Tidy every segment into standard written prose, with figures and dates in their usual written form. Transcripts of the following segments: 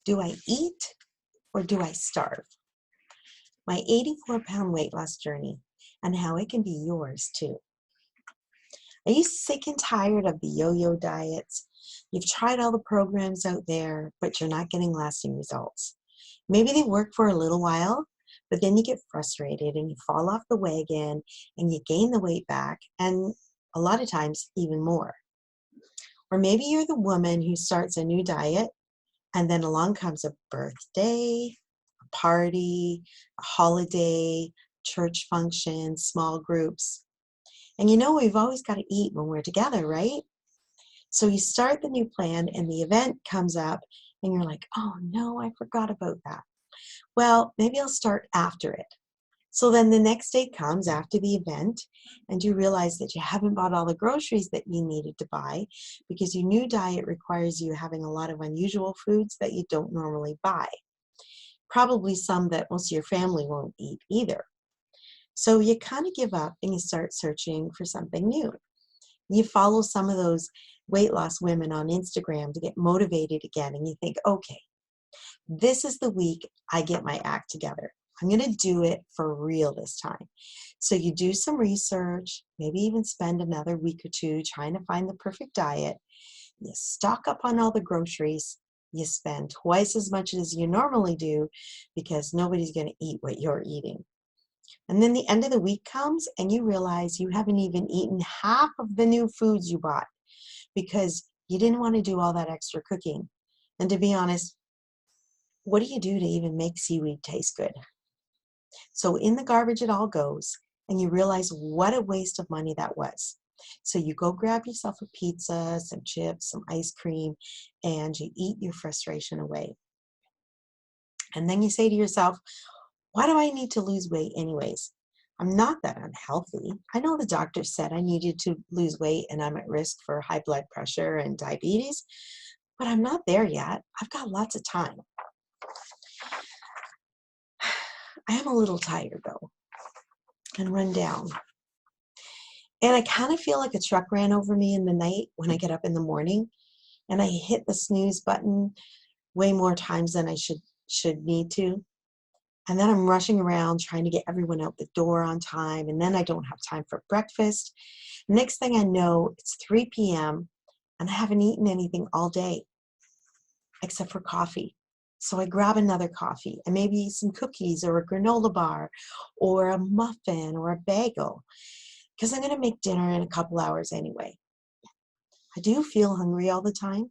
Do I eat or do I starve? My 84-pound weight loss journey and how it can be yours too. Are you sick and tired of the yo-yo diets? You've tried all the programs out there, but you're not getting lasting results. Maybe they work for a little while, but then you get frustrated and you fall off the wagon and you gain the weight back, and a lot of times even more. Or maybe you're the woman who starts a new diet and then along comes a birthday, a party, a holiday, church function, small groups. And we've always got to eat when we're together, right? So you start the new plan and the event comes up and you're like, oh no, I forgot about that. Well, maybe I'll start after it. So then the next day comes after the event, and you realize that you haven't bought all the groceries that you needed to buy because your new diet requires you having a lot of unusual foods that you don't normally buy. Probably some that most of your family won't eat either. So you kind of give up and you start searching for something new. You follow some of those weight loss women on Instagram to get motivated again, and you think, okay, this is the week I get my act together. I'm going to do it for real this time. So you do some research, maybe even spend another week or two trying to find the perfect diet. You stock up on all the groceries. You spend twice as much as you normally do because nobody's going to eat what you're eating. And then the end of the week comes and you realize you haven't even eaten half of the new foods you bought because you didn't want to do all that extra cooking. And to be honest, what do you do to even make seaweed taste good? So in the garbage it all goes, and you realize what a waste of money that was. So you go grab yourself a pizza, some chips, some ice cream, and you eat your frustration away. And then you say to yourself, why do I need to lose weight anyways? I'm not that unhealthy. I know the doctor said I needed to lose weight and I'm at risk for high blood pressure and diabetes, but I'm not there yet. I've got lots of time. I am a little tired though and run down. And I kind of feel like a truck ran over me in the night when I get up in the morning and I hit the snooze button way more times than I should need to. And then I'm rushing around trying to get everyone out the door on time. And then I don't have time for breakfast. Next thing I know, it's 3 p.m. and I haven't eaten anything all day except for coffee. So I grab another coffee and maybe some cookies or a granola bar or a muffin or a bagel because I'm going to make dinner in a couple hours anyway. I do feel hungry all the time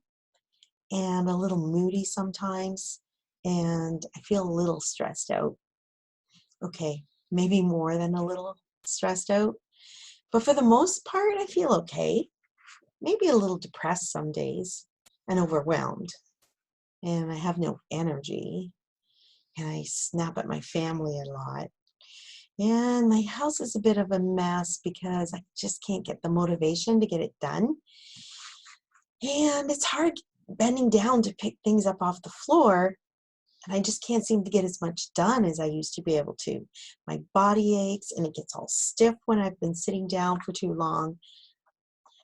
and a little moody sometimes, and I feel a little stressed out. Okay, maybe more than a little stressed out, but for the most part, I feel okay. Maybe a little depressed some days and overwhelmed, and I have no energy, and I snap at my family a lot. And my house is a bit of a mess because I just can't get the motivation to get it done. And it's hard bending down to pick things up off the floor. And I just can't seem to get as much done as I used to be able to. My body aches and it gets all stiff when I've been sitting down for too long.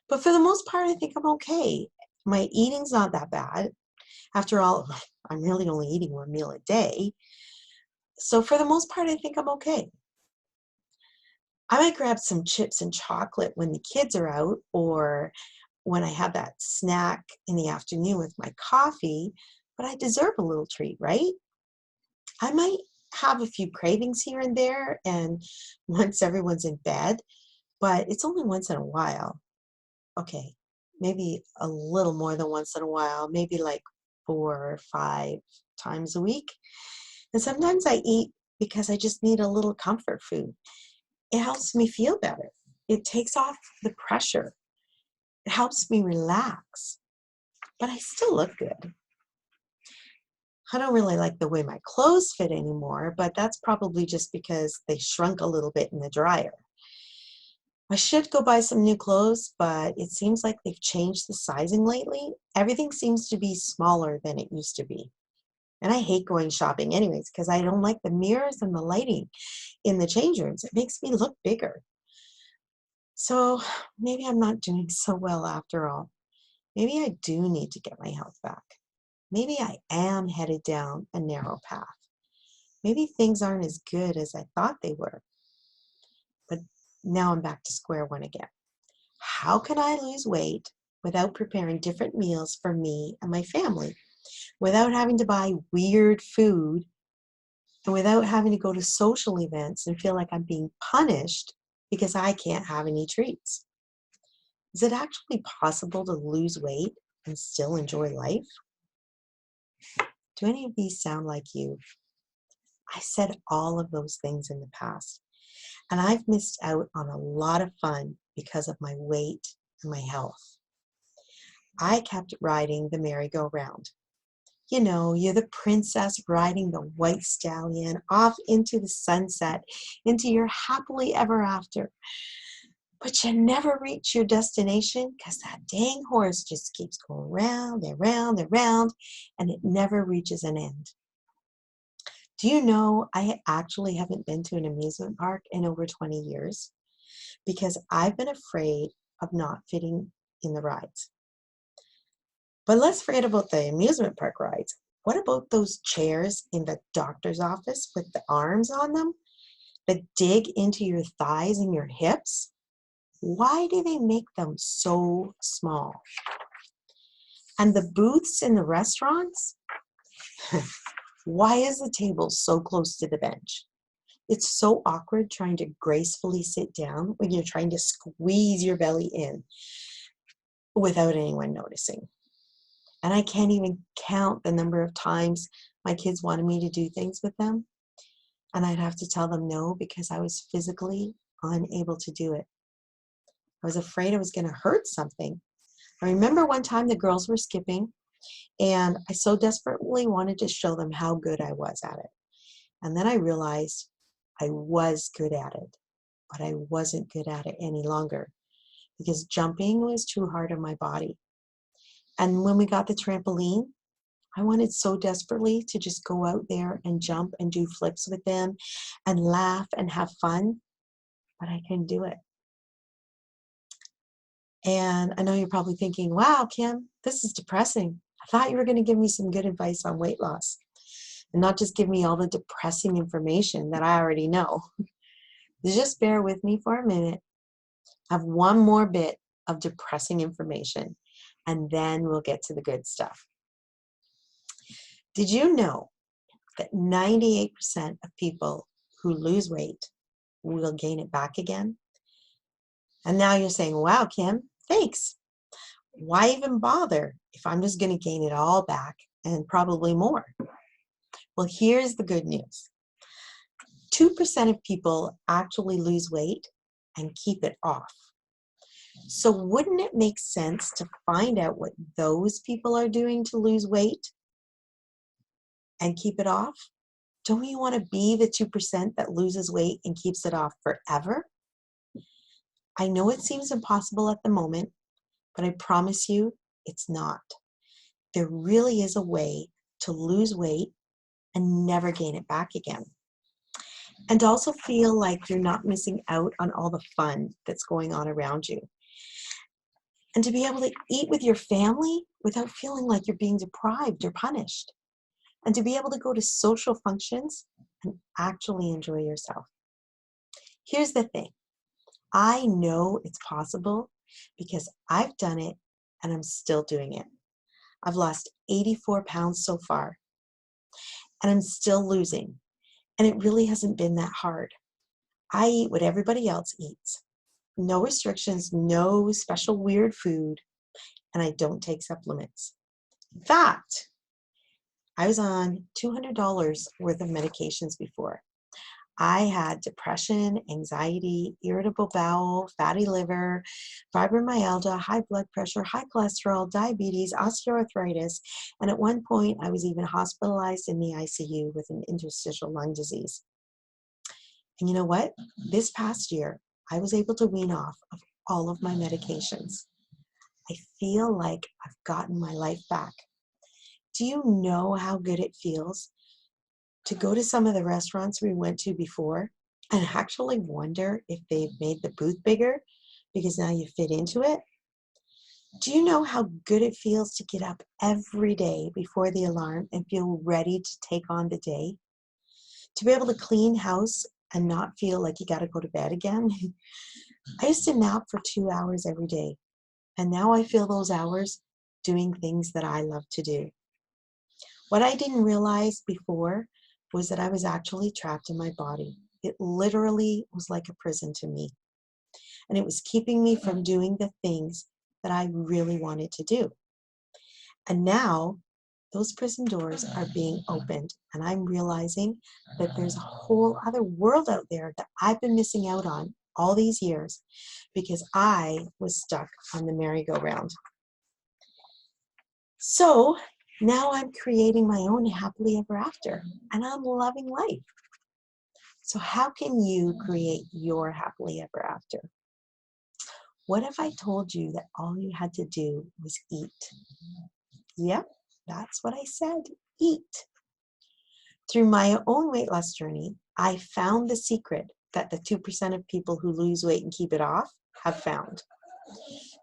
But for the most part, I think I'm okay. My eating's not that bad. After all, I'm really only eating one meal a day. So for the most part, I think I'm okay. I might grab some chips and chocolate when the kids are out or when I have that snack in the afternoon with my coffee, but I deserve a little treat, right? I might have a few cravings here and there and once everyone's in bed, but it's only once in a while. Okay, maybe a little more than once in a while, maybe like 4 or 5 times a week. And sometimes I eat because I just need a little comfort food. It helps me feel better. It takes off the pressure. It helps me relax, but I still look good. I don't really like the way my clothes fit anymore, but that's probably just because they shrunk a little bit in the dryer. I should go buy some new clothes, but it seems like they've changed the sizing lately. Everything seems to be smaller than it used to be. And I hate going shopping anyways because I don't like the mirrors and the lighting in the change rooms. It makes me look bigger. So maybe I'm not doing so well after all. Maybe I do need to get my health back. maybe I am headed down a narrow path. Maybe things aren't as good as I thought they were. But now I'm back to square one again. How can I lose weight without preparing different meals for me and my family, without having to buy weird food, and without having to go to social events and feel like I'm being punished because I can't have any treats? Is it actually possible to lose weight and still enjoy life? Do any of these sound like you? I said all of those things in the past, and I've missed out on a lot of fun because of my weight and my health. I kept riding the merry-go-round. You know, you're the princess riding the white stallion off into the sunset, into your happily ever after. But you never reach your destination because that dang horse just keeps going round and round and round, and it never reaches an end. Do you know I actually haven't been to an amusement park in over 20 years because I've been afraid of not fitting in the rides. But let's forget about the amusement park rides. What about those chairs in the doctor's office with the arms on them that dig into your thighs and your hips? Why do they make them so small? And the booths in the restaurants? Why is the table so close to the bench? It's so awkward trying to gracefully sit down when you're trying to squeeze your belly in without anyone noticing. And I can't even count the number of times my kids wanted me to do things with them, and I'd have to tell them no because I was physically unable to do it. I was afraid I was going to hurt something. I remember one time the girls were skipping, and I so desperately wanted to show them how good I was at it. And then I realized I was good at it, but I wasn't good at it any longer because jumping was too hard on my body. And when we got the trampoline, I wanted so desperately to just go out there and jump and do flips with them and laugh and have fun, but I couldn't do it. And I know you're probably thinking, wow, Kim, this is depressing. I thought you were going to give me some good advice on weight loss and not just give me all the depressing information that I already know. Just bear with me for a minute. I have one more bit of depressing information, and then we'll get to the good stuff. Did you know that 98% of people who lose weight will gain it back again? And now you're saying, wow, Kim, thanks. Why even bother if I'm just going to gain it all back and probably more? Well, here's the good news. 2% of people actually lose weight and keep it off. So wouldn't it make sense to find out what those people are doing to lose weight and keep it off? Don't you want to be the 2% that loses weight and keeps it off forever? I know it seems impossible at the moment, but I promise you it's not. There really is a way to lose weight and never gain it back again. And also feel like you're not missing out on all the fun that's going on around you. And to be able to eat with your family without feeling like you're being deprived or punished. And to be able to go to social functions and actually enjoy yourself. Here's the thing. I know it's possible because I've done it and I'm still doing it. I've lost 84 pounds so far and I'm still losing. And it really hasn't been that hard. I eat what everybody else eats. No restrictions, no special weird food, and I don't take supplements. In fact, I was on $200 worth of medications before. I had depression, anxiety, irritable bowel, fatty liver, fibromyalgia, high blood pressure, high cholesterol, diabetes, osteoarthritis, and at one point I was even hospitalized in the ICU with an interstitial lung disease. And you know what? This past year, I was able to wean off of all of my medications. I feel like I've gotten my life back. Do you know how good it feels to go to some of the restaurants we went to before and actually wonder if they've made the booth bigger because now you fit into it? Do you know how good it feels to get up every day before the alarm and feel ready to take on the day? To be able to clean house and not feel like you got to go to bed again? I used to nap for 2 hours every day, and now I feel those hours doing things that I love to do. What I didn't realize before was that I was actually trapped in my body. It literally was like a prison to me, and it was keeping me from doing the things that I really wanted to do. And now those prison doors are being opened, and I'm realizing that there's a whole other world out there that I've been missing out on all these years because I was stuck on the merry-go-round. So now I'm creating my own happily ever after, and I'm loving life. So how can you create your happily ever after? What if I told you that all you had to do was eat? Yep, that's what I said, eat. Through my own weight loss journey, I found the secret that the 2% of people who lose weight and keep it off have found.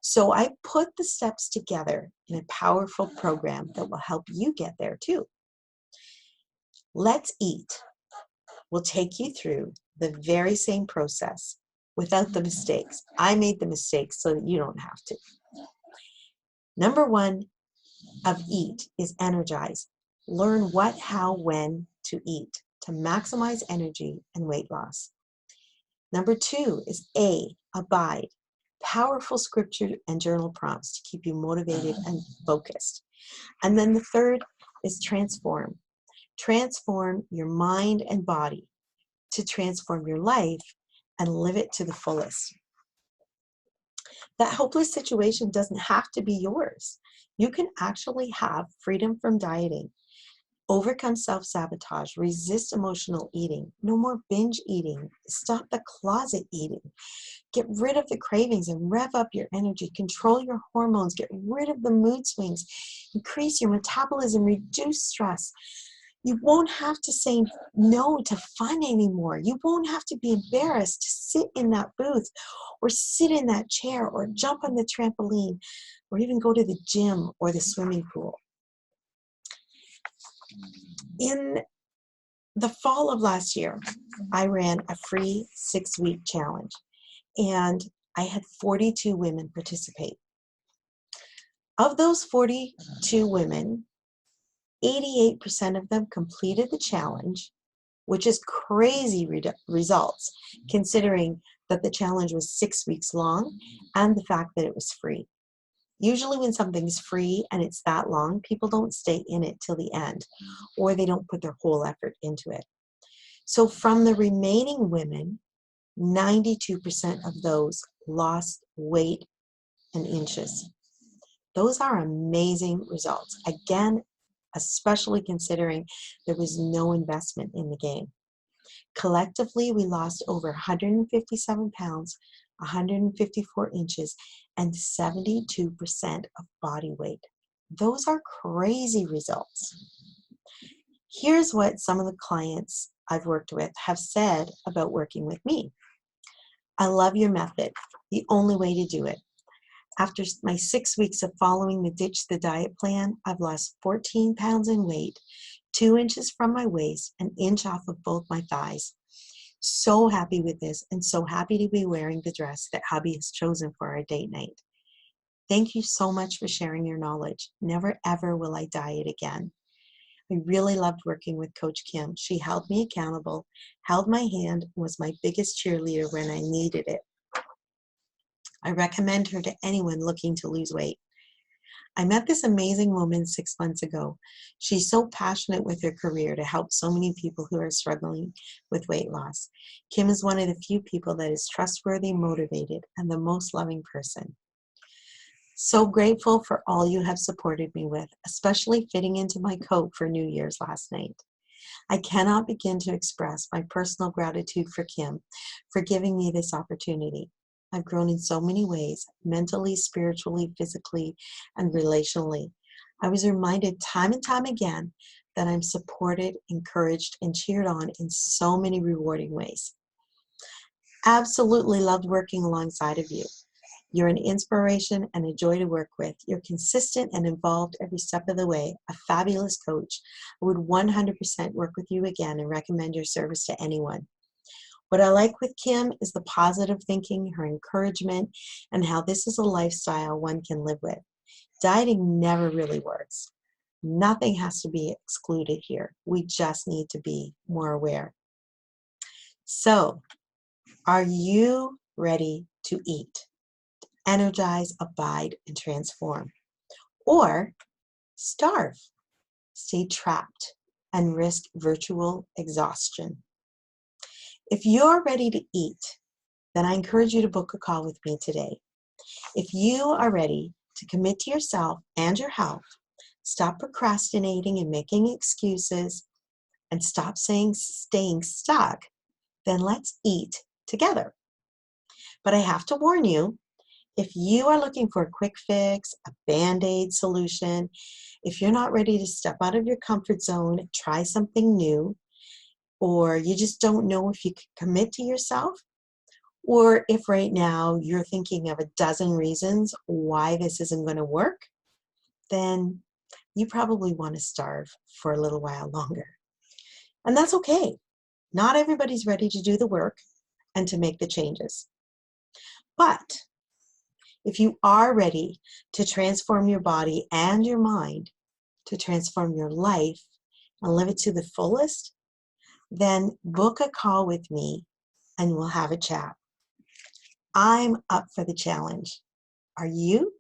So I put the steps together in a powerful program that will help you get there too. Let's Eat will take you through the very same process without the mistakes. I made the mistakes so that you don't have to. Number one of Eat is energize. Learn what, how, when to eat to maximize energy and weight loss. Number two is abide. Powerful scripture and journal prompts to keep you motivated and focused. And then the third is transform. Transform your mind and body to transform your life and live it to the fullest. That hopeless situation doesn't have to be yours. You can actually have freedom from dieting, overcome self-sabotage, resist emotional eating, no more binge eating, stop the closet eating, get rid of the cravings and rev up your energy, control your hormones, get rid of the mood swings, increase your metabolism, reduce stress. You won't have to say no to fun anymore. You won't have to be embarrassed to sit in that booth or sit in that chair or jump on the trampoline or even go to the gym or the swimming pool. In the fall of last year, I ran a free 6-week challenge, and I had 42 women participate. Of those 42 women, 88% of them completed the challenge, which is crazy results considering that the challenge was 6 weeks long and the fact that it was free. Usually when something's free and it's that long, people don't stay in it till the end, or they don't put their whole effort into it. So from the remaining women, 92% of those lost weight and inches. Those are amazing results. Again, especially considering there was no investment in the game. Collectively, we lost over 157 pounds, 154 inches, and 72% of body weight. Those are crazy results. Here's what some of the clients I've worked with have said about working with me. I love your method, the only way to do it. After my 6 weeks of following the Ditch the Diet plan, I've lost 14 pounds in weight, 2 inches from my waist, an inch off of both my thighs. So happy with this and so happy to be wearing the dress that hubby has chosen for our date night. Thank you so much for sharing your knowledge. Never ever will I diet again. I really loved working with Coach Kim. She held me accountable, held my hand, and was my biggest cheerleader when I needed it. I recommend her to anyone looking to lose weight. I met this amazing woman 6 months ago. She's so passionate with her career to help so many people who are struggling with weight loss. Kim is one of the few people that is trustworthy, motivated, and the most loving person. So grateful for all you have supported me with, especially fitting into my coat for New Year's last night. I cannot begin to express my personal gratitude for Kim for giving me this opportunity. I've grown in so many ways, mentally, spiritually, physically, and relationally. I was reminded time and time again that I'm supported, encouraged, and cheered on in so many rewarding ways. Absolutely loved working alongside of you. You're an inspiration and a joy to work with. You're consistent and involved every step of the way. A fabulous coach. I would 100% work with you again and recommend your service to anyone. What I like with Kim is the positive thinking, her encouragement, and how this is a lifestyle one can live with. Dieting never really works. Nothing has to be excluded here. We just need to be more aware. So, are you ready to eat, energize, abide, and transform? Or starve, stay trapped, and risk virtual exhaustion? If you're ready to eat, then I encourage you to book a call with me today. If you are ready to commit to yourself and your health, stop procrastinating and making excuses, and stop staying stuck, then let's eat together. But I have to warn you, if you are looking for a quick fix, a Band-Aid solution, if you're not ready to step out of your comfort zone, try something new, or you just don't know if you can commit to yourself, or if right now you're thinking of a dozen reasons why this isn't going to work, then you probably want to starve for a little while longer. And that's okay. Not everybody's ready to do the work and to make the changes. But if you are ready to transform your body and your mind, to transform your life and live it to the fullest, then book a call with me and we'll have a chat. I'm up for the challenge. Are you?